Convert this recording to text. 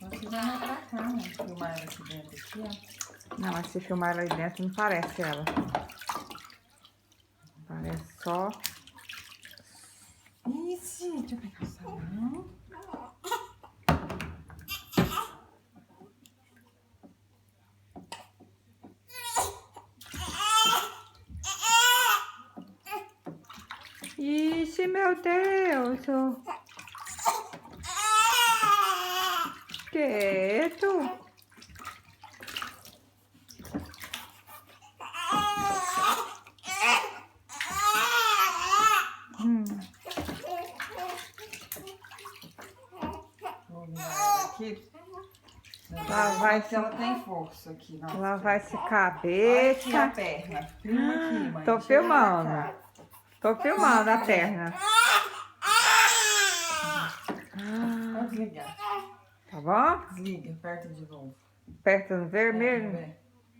Você vai mais pra cá, né? Filmar ela aqui dentro, aqui, ó. Não, mas se filmar ela aí dentro, não parece ela. Parece só... Isso, deixa eu pegar o salão. Ixi, meu Deus. Quieto. Vou virar ela aqui. Lá vai se ela tem força aqui. Nossa. Lá vai se Olha aqui a cabeça. perna. Filma aqui, mãe. Tô Chega pra filmando. cá. Tô filmando a perna. Pode desligar. Tá bom? Desliga, aperta de novo. Aperta no vermelho. É,